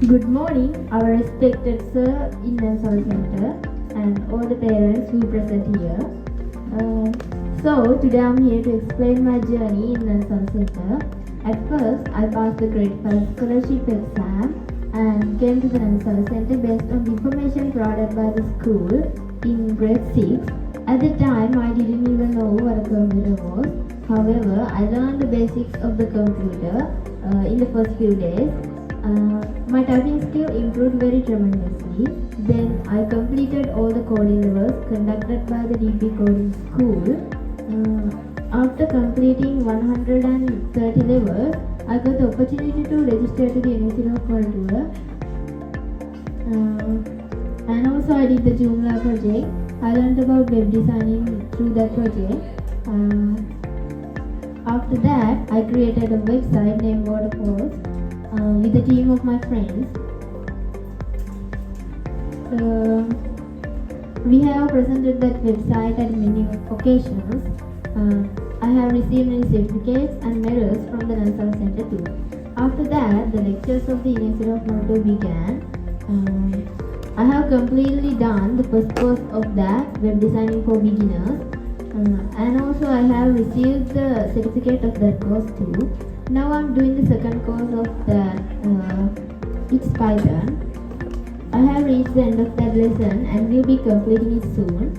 Good morning, our respected sir in the Nansal Center and all the parents who present here. Today I'm here to explain my journey in Nansal Center. At first, I passed the grade 5 scholarship exam and came to the Nansal Center based on the information provided by the school in grade 6. At the time, I didn't even know what a computer was. However, I learned the basics of the computer in the first few days. My typing skill improved very tremendously. Then I completed all the coding levels conducted by the DP Coding School. After completing 130 levels, I got the opportunity to register to the University of Maldives. And also I did the Joomla project. I learned about web designing through that project. After that, I created a website named Waterfalls with a team of my friends. We have presented that website at many occasions. I have received many certificates and medals from the Nansal Center too. After that, the lectures of the University of Maldives began. I have completely done the first course of that, web designing for beginners. And also I have received the certificate of that course too. Now I'm doing the second course of that, it's Python. I have reached the end of that lesson and will be completing it soon.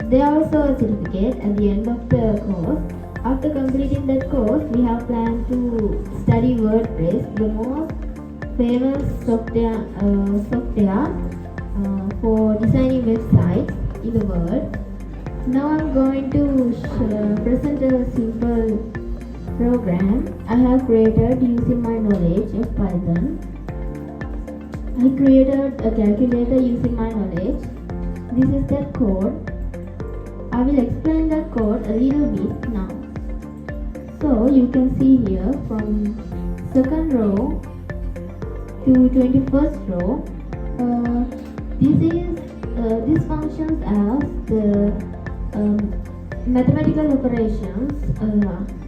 There are also a certificate at the end of the course. After completing that course, we have planned to study WordPress, the most famous software for designing websites in the world. Now I'm going to present a simple program I have created using my knowledge of Python. I created a calculator using my knowledge. This is that code. I will explain that code a little bit now. So you can see here from second row to 21st row, this functions as the mathematical operations.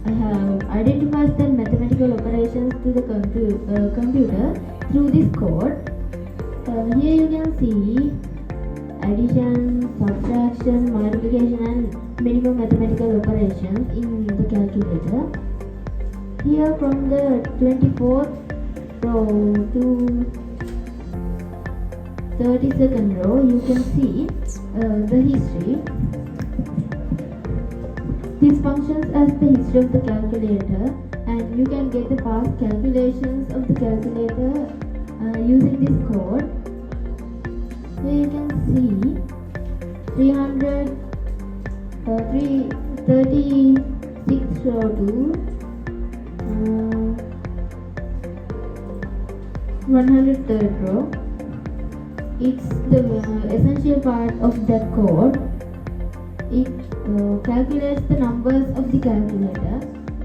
I have identified the mathematical operations to the computer through this code. Here you can see addition, subtraction, multiplication and many more mathematical operations in the calculator. Here from the 24th row to 32nd row, you can see the history. This functions as the history of the calculator, and you can get the past calculations of the calculator using this code. Here you can see 36 row to 103rd row. It's the essential part of that code. It calculates the numbers of the calculator.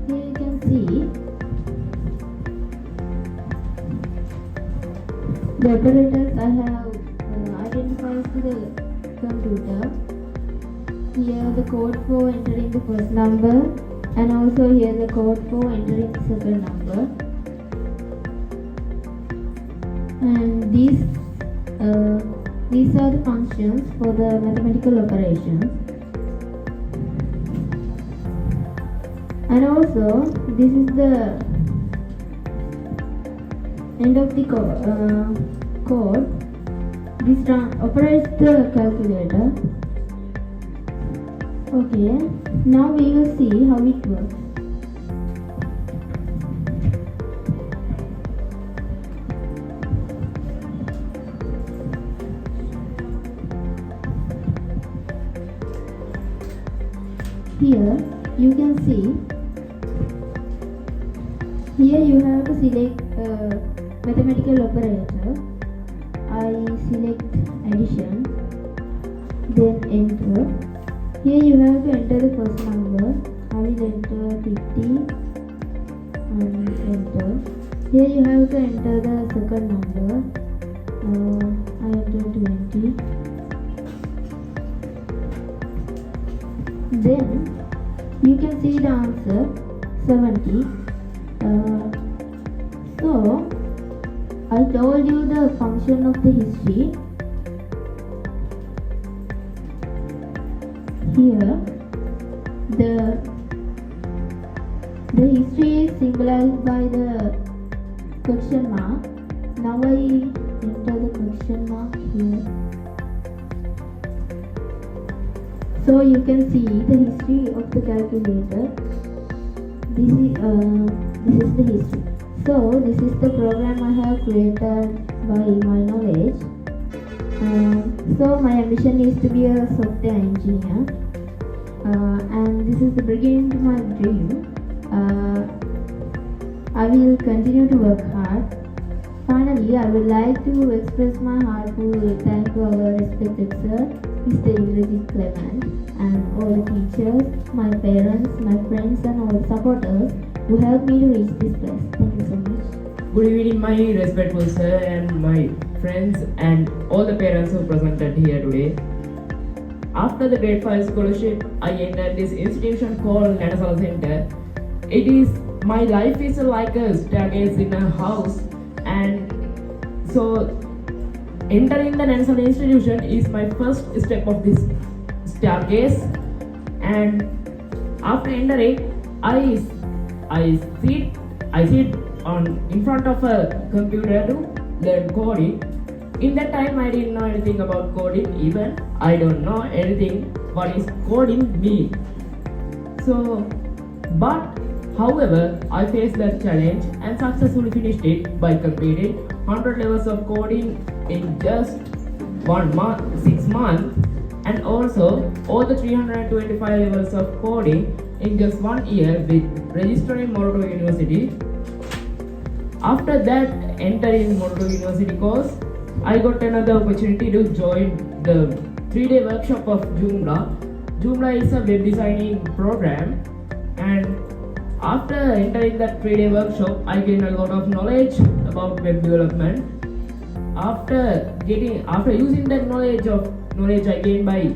Here you can see the operators I have identified to the computer. Here the code for entering the first number, and also here the code for entering the second number. And these are the functions for the mathematical operations. And also, this is the end of the code. This operates the calculator. Okay, now we will see how it works. Here you can see, here you have to select mathematical operator. I select addition, then enter. Here you have to enter the first number. I will enter 50 and enter. Here you have to enter the second number. I enter 20. Then you can see the answer 70. So I told you the function of the history. Here, the history is symbolized by the question mark. Now I enter the question mark here. So you can see the history of the calculator. This is the history. So this is the program I have created by my knowledge. So my ambition is to be a software engineer, and this is the beginning to my dream. I will continue to work hard. Finally, I would like to express my heartfelt thanks to our respected sir, Mr. Indrajit Clement, and all the teachers, my parents, my friends, and all the supporters who helped me to reach this place. Thank you so much. Good evening, my respectful sir and my friends and all the parents who presented here today. After the grade 5 scholarship, I entered this institution called Nanasala Center. My life is like a staircase in a house, and so entering the Nanasala institution is my first step of this staircase. And after entering, I sit in front of a computer to learn coding. In that time, I didn't know anything about coding. Even I don't know anything what is coding mean. However, I faced that challenge and successfully finished it by completing 100 levels of coding in just 6 months, and also all the 325 levels of coding in just 1 year with registering in Moroto University. After that, entering Moroto University course, I got another opportunity to join the 3-day workshop of Joomla. Joomla is a web designing program, and after entering that 3-day workshop, I gained a lot of knowledge about web development. After using that knowledge I gained by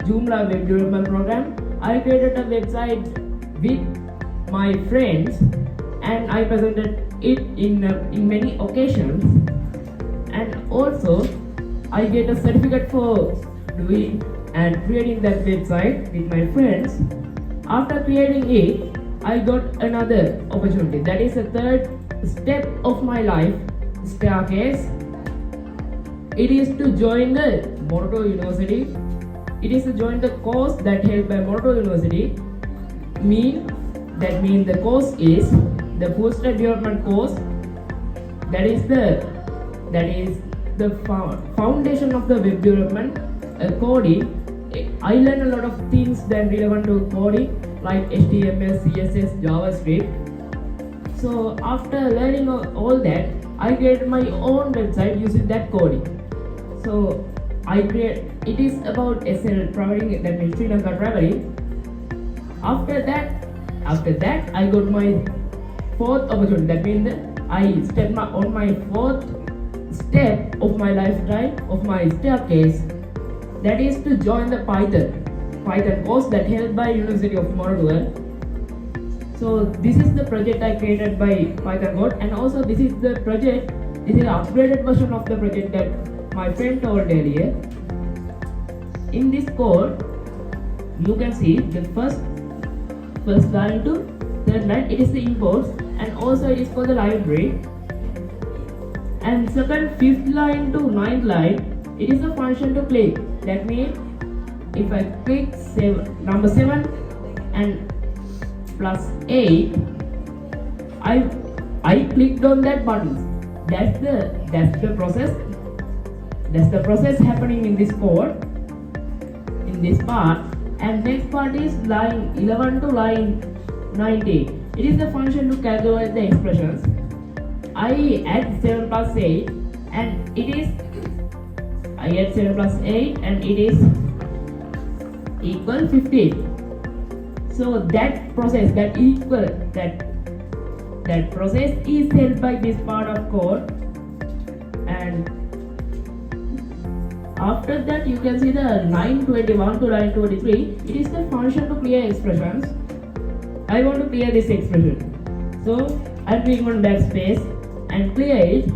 Joomla web development program, I created a website with my friends, and I presented it in many occasions. And also, I get a certificate for doing and creating that website with my friends. After creating it, I got another opportunity. That is the third step of my life staircase. It is to join the Moroto University. It is to join the course that held by Moroto University. That means the course is the full stack development course. That is the foundation of the web development, coding. I learned a lot of things that relevant to coding, like HTML, CSS, JavaScript. So after learning all that, I created my own website using that coding. So it is about SL traveling, that means Sri Lanka traveling. After that, I got my fourth opportunity. That means I stepped on my fourth step of my lifetime, of my staircase. That is to join the Python course that held by University of Moroto. So this is the project I created by Python code, and also this is the upgraded version of the project that my friend told earlier. In this code, you can see the first line to third line, it is the imports, and also it is called the library. And second, fifth line to ninth line, it is a function to click. That means if I click number 7 and plus 8, I clicked on that button. That's the process. That's the process happening in this code, in this part. And next part is line 11 to line 19. It is the function to calculate the expressions. I add 7 plus 8 and it is equal 15. So that process, that process is held by this part of code. And after that, you can see the line 21 to line 23. It is the function to clear expressions. I want to clear this expression, so I'm clicking on backspace and clear it.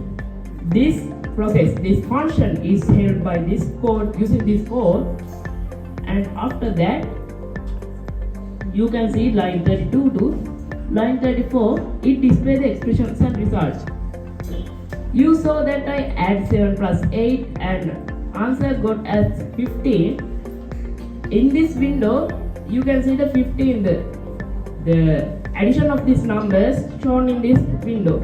this process, this function is held by this code, using this code, and after that you can see line 32 to line 34, it displays the expressions and results. You saw that I add 7 plus 8 and answer got as 15. In this window, you can see the 15, the addition of these numbers shown in this window.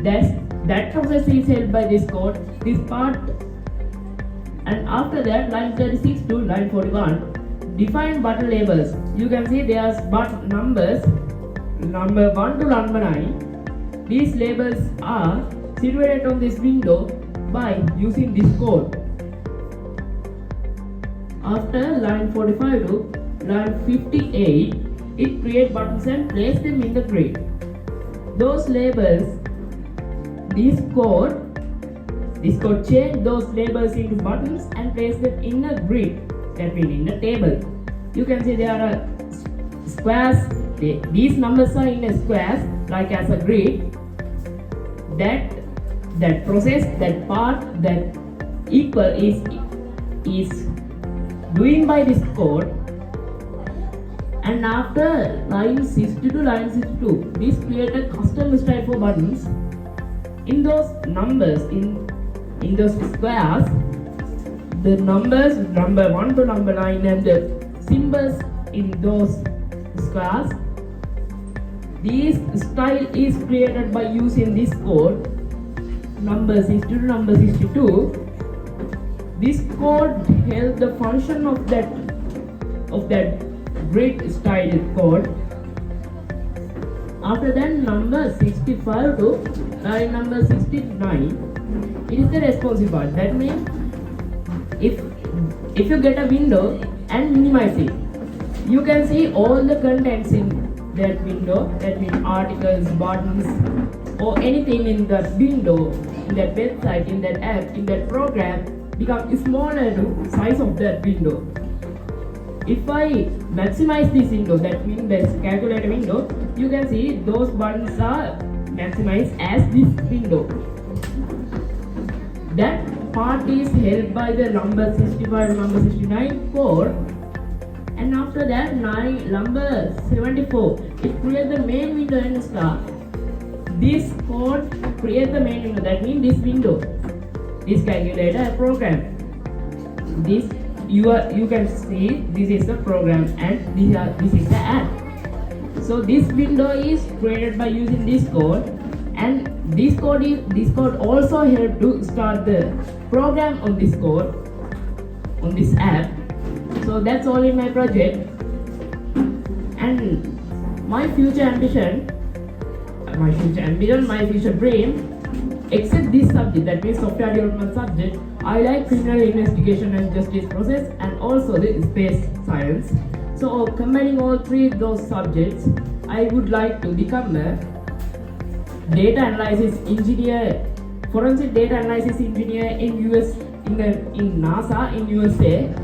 That process is held by this code, this part. And after that, line 36 to line 41, define button labels. You can see there's button numbers, number 1 to number 9. These labels are situated on this window by using this code. After line 45 to line 58, it creates buttons and place them in the grid. Those labels, this code change those labels into buttons and place them in a grid, that means in a table. You can see there are squares, these numbers are in a squares like as a grid. That process, that part, that equal is doing by this code. And after line 60 to line 62, this create a custom style for buttons. In those numbers, in those squares, the numbers number 1 to number 9 and the symbols in those squares, this style is created by using this code, number 60 to number 62. This code helps the function of that grid style code. After that, number 65 to line number 69, it is the responsive part. That means if you get a window and minimize it, you can see all the contents in that window, that means articles, buttons, or anything in that window, in that website, in that app, in that program become smaller to size of that window. If I maximize this window, that means this calculator window, you can see those buttons are maximized as this window. That part is held by the number 65 to number 69 code. And after that, number 74, it creates the main window and star. This code creates the main window, that means this window, this calculator program. This you can see this is the program and this is the app. So this window is created by using this code, and this code also help to start the program on this code, on this app. So that's all in my project. And my future ambition, my future dream, except this subject, that means software development subject, I like criminal investigation and justice process and also the space science. So combining all three of those subjects, I would like to become a data analysis engineer, forensic data analysis engineer in NASA in USA.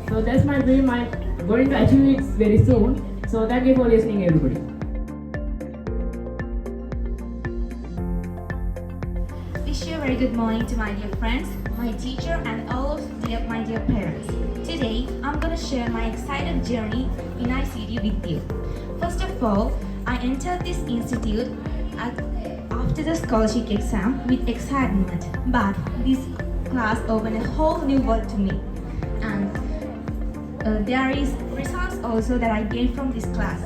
So that's my dream. I'm going to achieve it very soon. So thank you for listening, everybody. Wish you a very good morning to my dear friends, my teacher, and all of my dear parents. Today, I'm going to share my exciting journey in ICT with you. First of all, I entered this institute after the scholarship exam with excitement, but this class opened a whole new world to me. And there is results also that I gained from this class.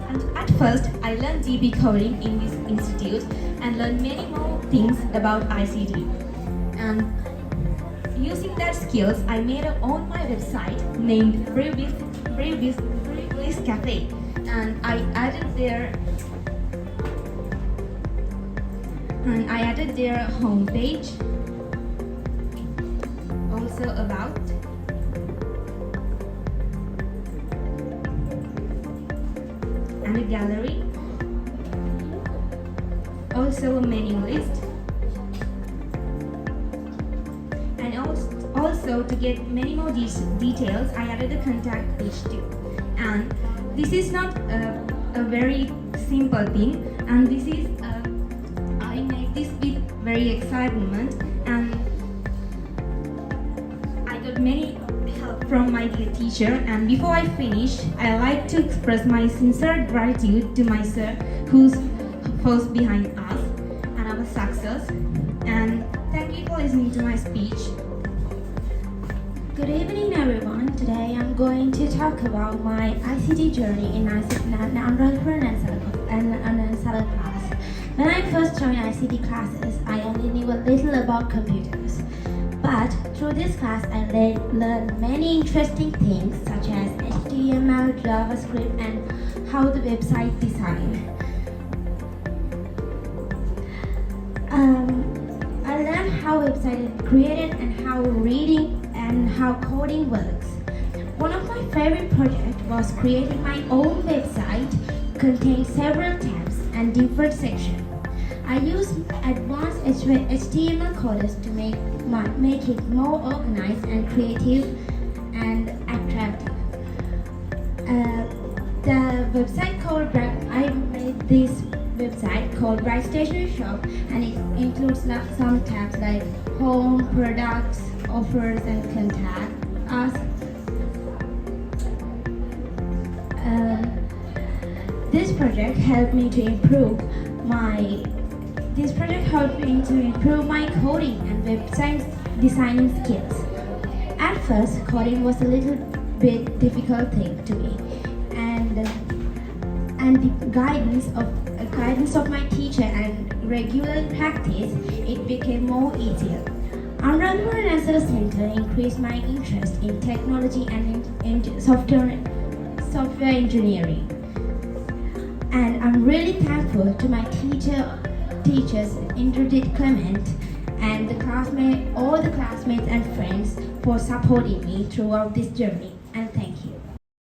And at first, I learned DB coding in this institute and learned many more things about ICT. And using that skills, I made my website named Brief Cafe, and I added their homepage, also about, and a gallery, also a menu list, and also to get many more details, I added a contact page too. And this is not a very simple thing, and this is I made this very exciting moment, and I got many help from my dear teacher. And before I finish, I like to express my sincere gratitude to my sir, who's first behind us and our success. And thank you for listening to my speech. Good evening, everyone. Today I'm going to talk about my ICT journey in undergraduate and salad class. When I first joined ICT classes, I only knew a little about computers. But through this class, I learned many interesting things such as HTML, JavaScript, and how the website design. I learned how website is created and how reading and how coding works. One of my favorite projects was creating my own website, containing several tabs and different sections. I used advanced HTML coders to make it more organized and creative and attractive. The website called I made this website called Bright Stationery Shop, and it includes some tabs like home, products, offers, and contact us. This project helped me to improve my coding and website designing skills. At first, coding was a little bit difficult thing to me, and the guidance of my teacher and regular practice, it became more easier. Undergraduate and Research Center increased my interest in technology and in software engineering. And I'm really thankful to my teachers, Indradit Clement, and all the classmates and friends for supporting me throughout this journey. And thank you.